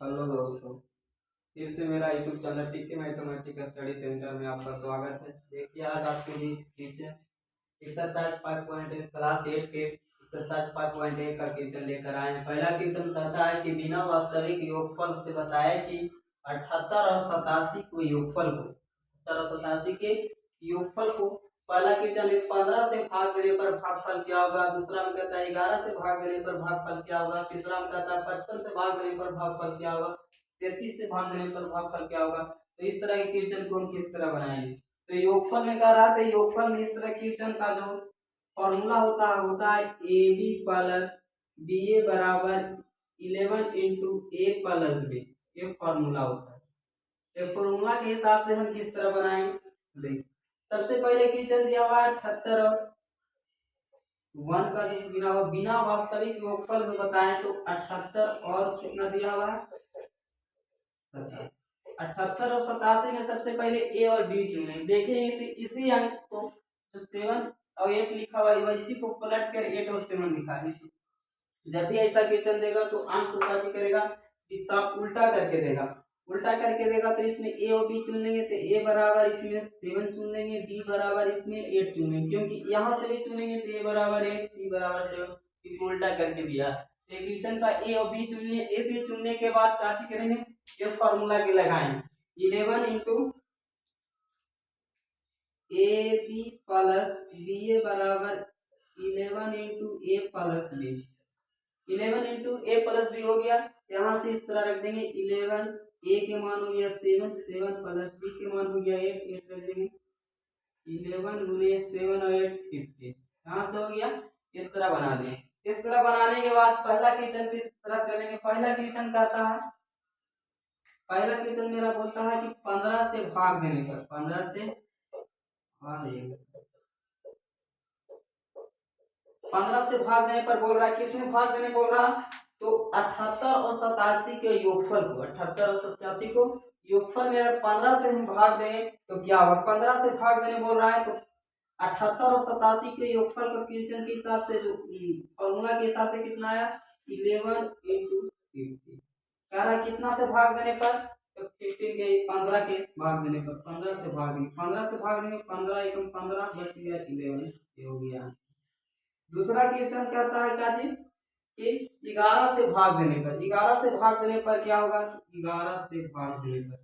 Hello दोस्तों, फिर से मेरा यूट्यूब चैनल टीके मैथमेटिक स्टडी सेंटर में आपका स्वागत है। देखिए आज आपके लिए क्वेश्चन एक्सरसाइज 5.1 क्लास 8 के एक्सरसाइज 5.1 का क्वेश्चन लेकर आए हैं। पहला क्वेश्चन कहता है कि बिना वास्तविक योगफल से बताया कि 78 और 87 को योगफल को 78 और 87 के योगफल को पहला क्वेश्चन में 15 से भाग देने पर भागफल क्या होगा। दूसरा में कहता है 11 से भाग देने पर भागफल क्या होगा। तीसरा में कहता है 55 से भाग देने पर भागफल क्या होगा। 33 से भाग देने पर भागफल क्या होगा। तो इस तरह के क्वेश्चन को हम किस तरह बनाएंगे। तो योगफल में कह रहा था, योगफल में इस तरह क्वेश्चन का जो फॉर्मूला होता है ए बी प्लस बी ए बराबर 11 इंटू ए प्लस बी। ये फॉर्मूला होता है। ये फॉर्मूला के हिसाब से हम किस तरह बनाएंगे। देखिए सबसे पहले क्वेश्चन दिया हुआ है 78 और 1 का जो बिना वास्तविक योगफल को बताएं तो 78 और कितना दिया हुआ है 78 और 87 में सबसे पहले ए और बी चुनेंगे। देखेंगे तो इसी अंक को जो 7 और 8 लिखा हुआ है इसी को पलट कर 8 और 7 लिखा है। इसी जब भी ऐसा क्वेश्चन देगा तो अंक को क्या करेगा, इसका उल्टा करके देगा। उल्टा करके देगा तो इसमें ए और बी चुन लेंगे तो ए बराबर इसमें 7 चुन लेंगे, बी बराबर इसमें 8 चुन लेंगे। क्योंकि यहाँ से भी चुनेंगे तो ए बराबर 8 बी बराबर 7 क्योंकि उल्टा करके दिया। क्वेश्चन का ए और बी चुन लिए। ए बी चुनने के बाद क्या करेंगे, ये फॉर्मूला के लगाएंगे 11 into A B plus B A बराबर 11 into A plus B. 11 into A plus B हो गया। यहाँ से इस तरह रख देंगे 11 ए के मान हो गया 7 7 प्लस बी के मान हो गया 8 8 रख देंगे 11 गुने 7 और 8 50। यहाँ से हो गया। इस तरह बना दें। इस तरह बनाने के बाद पहला क्वेश्चन की तरफ चलेंगे। पहला क्वेश्चन कहता है, पहला क्वेश्चन मेरा बोलता है कि 15 से भाग देने पर 15 से भाग देने 15 से भाग देने पर बोल रहा है। किसमें भाग देने बोल रहा है तो 78 और 87 के योगफल को 78 और 87 को योगफल में अगर 15 से हम भाग दें तो क्या होगा। 15 से भाग देने बोल रहा है तो 78 और 87 के योगफल का क्वेश्चन के हिसाब से जो फॉर्मूला के हिसाब से कितना आया 11 इंटू 50। कह रहा है कितना से भाग देने पर तो 15 के 15 के भाग देने पर 15 से भाग देंगे 15 से भाग देंगे 15 एकम 15 बच गया 11। ये हो गया। दूसरा क्वेश्चन कहता है क्या चीज कि 11 से भाग देने पर 11 से भाग देने पर क्या होगा। 11 से भाग देने पर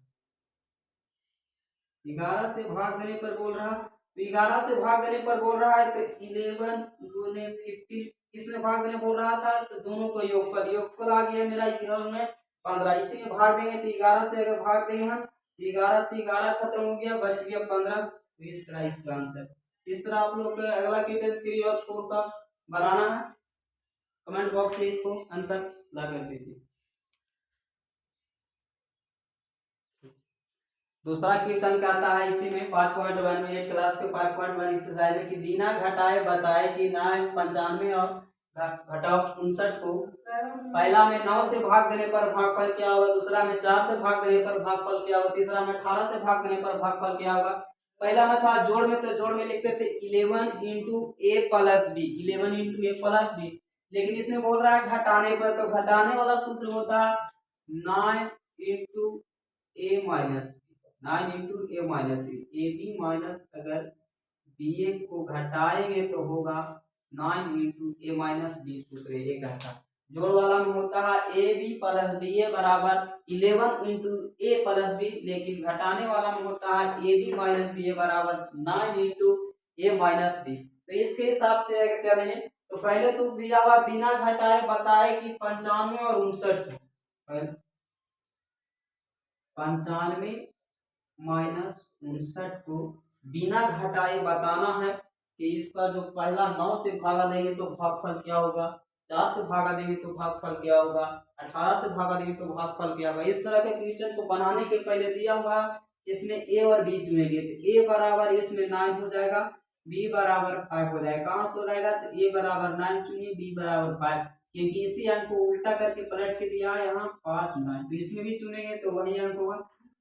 11 से भाग देने पर बोल रहा तो 11 से भाग देने पर बोल रहा है तो 11 गुने 50 किसमें भाग देने बोल रहा था तो दोनों को योगफल आ गया मेरा 11 में 15। इसी में भाग देंगे तो 11 से अगर भाग देंगे हम 11 से 11 खत्म हो गया बच गया 15। तो इस तरह इसका आंसर। इस तरह आप लोग का अगला क्वेश्चन 3 और 4 का बनाना है। कमेंट बॉक्स में इसको आंसर ला कर दीजिए। दूसरा क्वेश्चन कहता है इसी में 5.1 में एक क्लास के 5.1 एक्सरसाइज में कि बिना घटाए बताए कि 95 और घटाओ 59 को पहला में 9 से भाग देने पर भागफल क्या होगा। दूसरा में 4 से भाग देने पर भागफल क्या होगा। तीसरा में 18 से भाग देने पर भागफल क्या होगा। पहला में था जोड़ में तो जोड़ में लिखते थे 11 into A plus B 11 into A plus B. लेकिन इसमें बोल रहा है घटाने पर तो घटाने वाला सूत्र होता है 9 into A minus 9 into A minus A B minus अगर बी ए को घटाएंगे तो होगा 9 इंटू ए माइनस बी सूत्र ये कहता। जोड़ वाला में होता है ए बी प्लस बी ए बराबर 11 इंटू ए प्लस बी। लेकिन घटाने वाला में होता है ए बी माइनस बी ए बराबर 9 इंटू ए माइनस बी। तो इसके हिसाब से अगर चले तो पहले तो दिया हुआ बिना घटाए बताए कि 95 और 59 95 माइनस 59 को बिना घटाए बताना है कि इसका जो पहला 9 से भागा देंगे तो भागफल क्या होगा। 4 से भागा देंगे तो भागफल क्या होगा। 18 से भागा देंगे तो भागफल क्या होगा। इस तरह के क्वेश्चन को बनाने के पहले दिया हुआ इसमें ए और बी चुनेंगे तो ए बराबर इसमें 9 हो जाएगा, बी बराबर 5 हो जाएगा। कहाँ से हो जाएगा तो ए बराबर 9 चुनिए बी बराबर 5 क्योंकि इसी अंक को उल्टा करके पलट के दिया है यहाँ 5 9। तो इसमें भी चुनेंगे तो वही अंक होगा।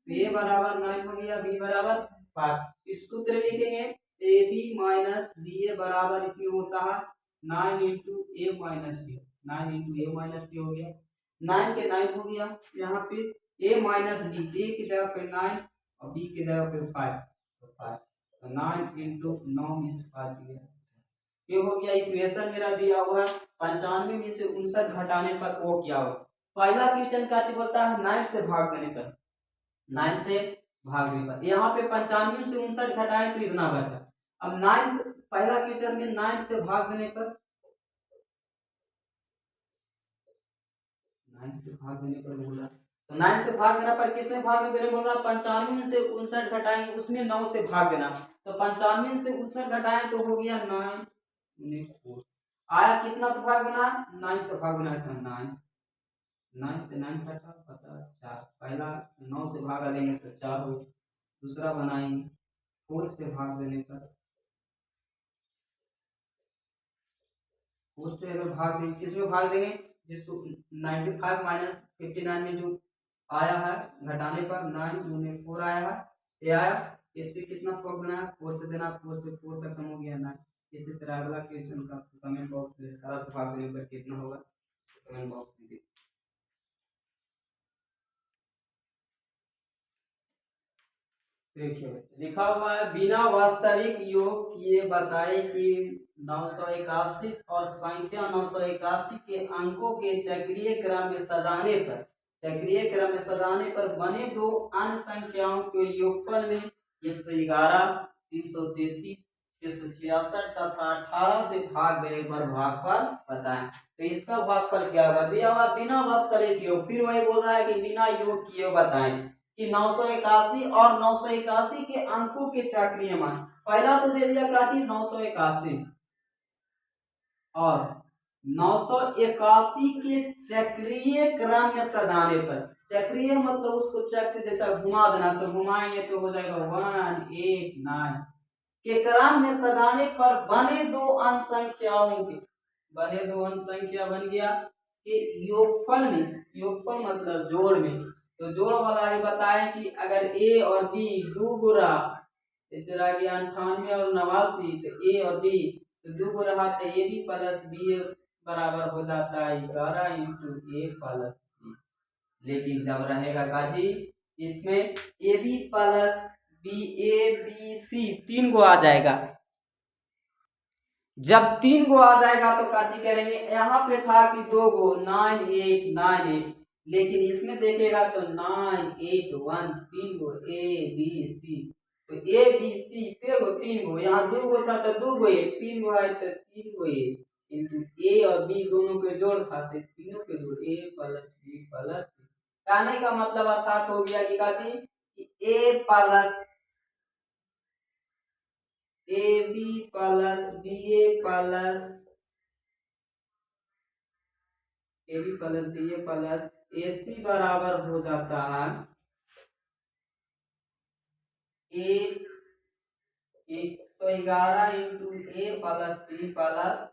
ए बराबर 9 हो गया बी बराबर 5। इस सूत्र लिखेंगे ए बी माइनस बी ए बराबर इसमें होता है 9 into A minus B 9 into A minus B हो गया। 9 के 9 हो गया, यहाँ पे a माइनस बी, a की जगह पे 9 और b की जगह पे 5, तो 5, तो 9 इंटू 9 मीन्स 5 गया। ये हो गया इक्वेशन मेरा दिया हुआ है। 95 में से 59 घटाने पर वो क्या हो। पहला क्वेश्चन क्या बोलता है 9 से भाग देने पर, 9 से भागने पर, यहाँ पे 95 में से 59 घटाए तो इतना बचा। अब 9 से पहला क्वेश्चन में 9 से भाग देने पर, 9 से भाग देने पर बोला, तो 9 से भाग देने पर किसमें भाग देने बोला, 95 में से 59 घटाएंगे उसमें 9 से भाग देना, तो 95 में से 59 घटाएं तो हो गया 9 आया, कितना से भाग देना है, 9 से भाग देना है, तो 9 से 9 घटा पता 4, पहला 9 से भागा देंगे तो 4 हो, दूसरा बनाएंगे 4 से भाग देने पर, 4 से अगर भाग देंगे किसमें भाग देंगे, जिसको 95 माइनस 59 में जो आया है घटाने पर 9 दूनी 4 आया है, ये आया, इस पे कितना से भाग देना है, 4 से देना, 4 से 4 खत्म हो गया 9। इसी तरह अगला क्वेश्चन का कमेंट बॉक्स में 18 से भाग देने पर कितना होगा, कमेंट बॉक्स में देखिए लिखा हुआ है, बिना वास्तविक योग किए बताए कि 981 और संख्या 981 के अंकों के चक्रीय क्रम में सजाने पर, चक्रीय क्रम में सजाने पर बने दो अन्य संख्याओं के योगफल में 111, 333, 666 तथा 18 से भाग देने पर भागफल बताएं। तो इसका भागफल क्या होगा, दिया हुआ बिना वास्तविक योग, फिर वही बोल रहा है कि बिना योग किए बताएं कि 981 और 981 के अंकों के चक्रीय मान, पहला तो दे दिया क्या चीज 981 और 981 के चक्रीय क्रम में सजाने पर, चक्रीय मतलब उसको चक्र जैसा घुमा देना, तो घुमाएंगे तो हो जाएगा 189 के क्रम में सजाने पर बने दो अंश संख्याओं के, बने दो अंश संख्या बन गया कि योगफल में, योगफल मतलब जोड़ में, तो जोड़ वाला ही बताए कि अगर ए और बी दो गुना, जैसे रह गया 98 और 89, तो ए और बी तो दो गुना रहा, तो ए बी प्लस बी बराबर हो जाता है 11 इंटू ए प्लस बी। लेकिन जब रहेगा काजी इसमें A B plus B, A B C तीन को आ जाएगा, जब 3 गो आ जाएगा तो काजी करेंगे, यहाँ पे था कि 2 गो 9898, लेकिन इसमें देखेगा तो 981 3 गो ए बी सी, तो ए बी सी देखो 3 गो, यहाँ 2 गो था तो 2 गो ए, 3 गो है तो 3 गो ए, इंटू ए और बी दोनों के जोड़ था से तीनों के जोड़ A plus B plus C. कहने का मतलब अर्थात हो गया कि काजी A plus A B plus B A plus A B plus B A plus A C बराबर हो जाता है A 111 into A plus B plus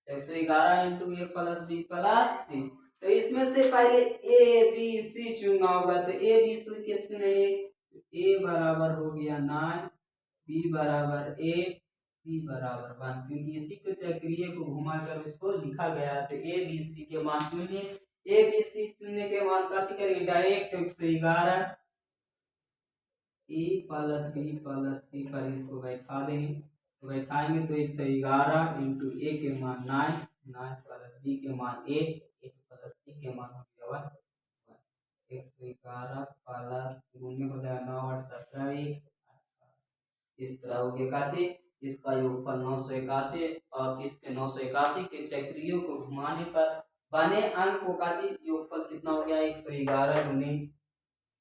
111 into A plus B plus C. तो इसमें से पहले ए बी सी चुनना होगा, तो ए बी सी किस चुनेंगे, ए बराबर हो गया 9, बी बराबर 8, सी बराबर 1, क्योंकि इसी को चक्रीय को घुमाकर इसको लिखा गया है। तो ए बी सी के मान चुनिए, ए बी सी चुनने के बाद क्या करेंगे डायरेक्ट 111 ए प्लस बी प्लस सी पर इसको बैठा देंगे, तो बैठाएंगे तो 111 इंटू ए के मान 9, 9 प्लस बी के मान 8, 8 प्लस सी के मान हो गया 1, 111 प्लस गुणे हो जाएगा 9 और 17 इस तरह हो गया काजी इसका योगफल 981 और इसके 981 के चक्रियों को घुमाने पर बने अंक को काजी योगफल कितना हो गया 111 गुने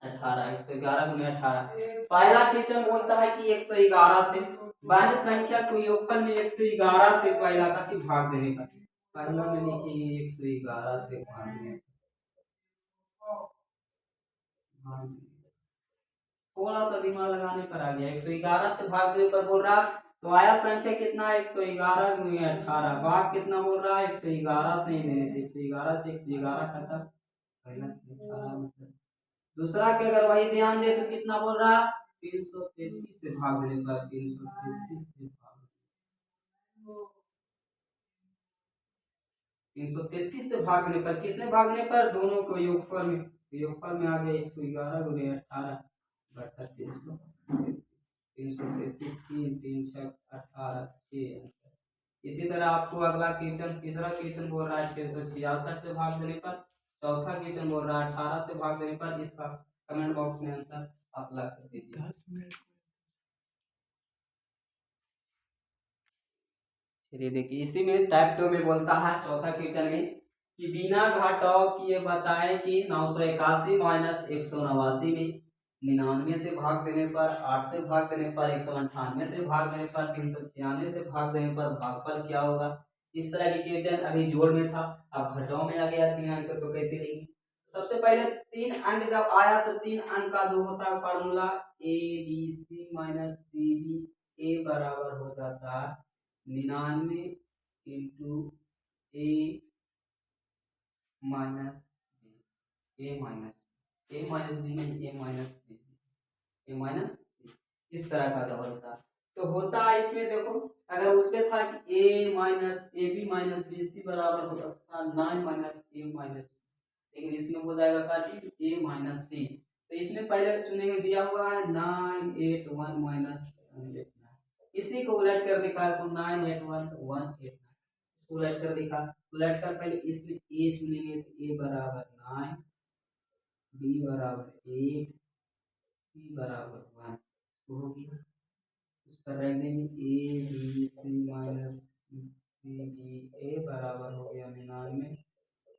18, 111 गुने 18। पहला क्वेश्चन बोलता है कि 111 से बाह्य संख्या को योगफल में 111 से पहला का भाग देने का, पहला में लिखिए 111 से भाग देने, थोड़ा सा दिमाग लगाने पर आ गया, 111 से भाग देने पर बोल रहा तो आया संख्या कितना है 111 गुने 18, भाग कितना बोल रहा है 111 से ही लेने थे, 111 से 111 खत्म, पहला 18 दूसरा के अगर वही ध्यान दे तो कितना बोल रहा 333 से भाग देने पर, 333 से भाग 333 से भाग देने पर, किसमें भागने पर, दोनों को योगफल में, योगफल में आ गया 111 गुने 18 बटा 300, 333 3 3 6 18 6। इसी तरह आपको अगला क्वेश्चन, तीसरा क्वेश्चन बोल रहा है 666 से भाग देने पर, चौथा क्वेश्चन बोल रहा है 18 से भाग देने पर। इसका कमेंट बॉक्स में आंसर आप ला कर दीजिए। चलिए देखिए, इसी में टाइप 2 में बोलता है चौथा क्वेश्चन में कि बिना घटाव किए बताएं कि 981 माइनस 189 में 99 से भाग देने पर, 8 से भाग देने पर, 198 से भाग देने पर, 396 से भाग देने पर भागफल क्या होगा। इस तरह की क्वेश्चन अभी जोड़ में था, अब घटाव में आ गया 3 अंक, तो कैसे लेंगे। सबसे पहले 3 अंक जब आया तो 3 अंक का जो होता है formula A B C minus C B, A बराबर हो जाता है 99 into A minus B, A minus B नहीं, A minus B, A minus, इस तरह का जब होता तो होता है इसमें देखो, अगर उसमें था कि A minus A B minus B C बराबर होता था 9 माइनस ए माइनस, लेकिन इसमें हो जाएगा क्या ए माइनस सी। तो इसमें पहले चुनेंगे, दिया हुआ है 981 माइनस, इसी को उलट कर दिखा तो 981 189, उलट कर दिखा, उलट कर पहले इसमें ए चुनेंगे तो ए बराबर 9, बी बराबर 8, सी बराबर 1 हो गया। उस पर रख देंगे A B C minus C B, A बराबर हो गया 99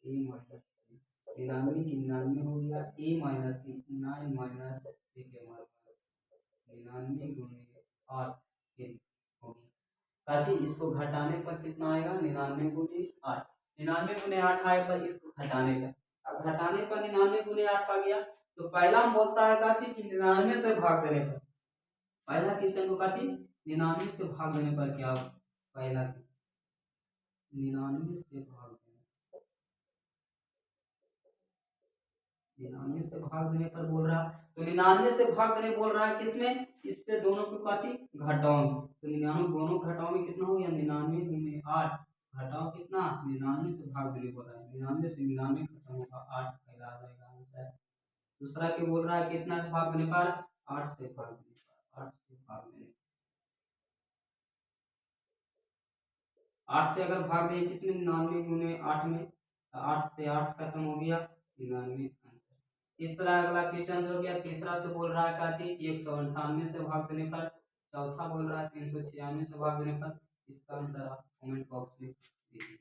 ए माइनस सी, 99 की 99 हो गया, ए माइनस सी 9 माइनस सी के बराबर 99 गुने 8 हो गया। ताकि इसको घटाने पर कितना आएगा 99 गुने 8, 99 गुने 8 आए पर इसको घटाने पर, अब घटाने पर 99 गुने 8 आ गया। तो पहला हम बोलता है काची कि 99 से भाग देने पर, पहला क्वेश्चन को काची 99 से भाग देने पर क्या होगा, पहला 99 से भाग देने, 99 से भाग देने पर बोल रहा, तो 99 से भाग देने बोल रहा है किसमें, इस पे दोनों को काची घटाओ में, तो 99 दोनों घटाओ में कितना हो गया 99 गुने 8, घटाओ कितना 99 से भाग देने बोल रहा है, 99 से 99 खत्म होगा 8 पहला आ जाएगा आंसर। दूसरा क्या बोल रहा है कितना से भाग देने पर, 8 से भाग देने पर, 8 से भाग देने, 8 से अगर भाग दें किसमें 99 गुने 8 में, 8 से 8 खत्म हो गया 99 आंसर। इस तरह अगला क्वेश्चन हो गया, तीसरा से बोल रहा है काची 198 से भाग देने पर, चौथा बोल रहा है 396 से भाग देने पर। इसका आंसर आप कमेंट बॉक्स में दीजिए।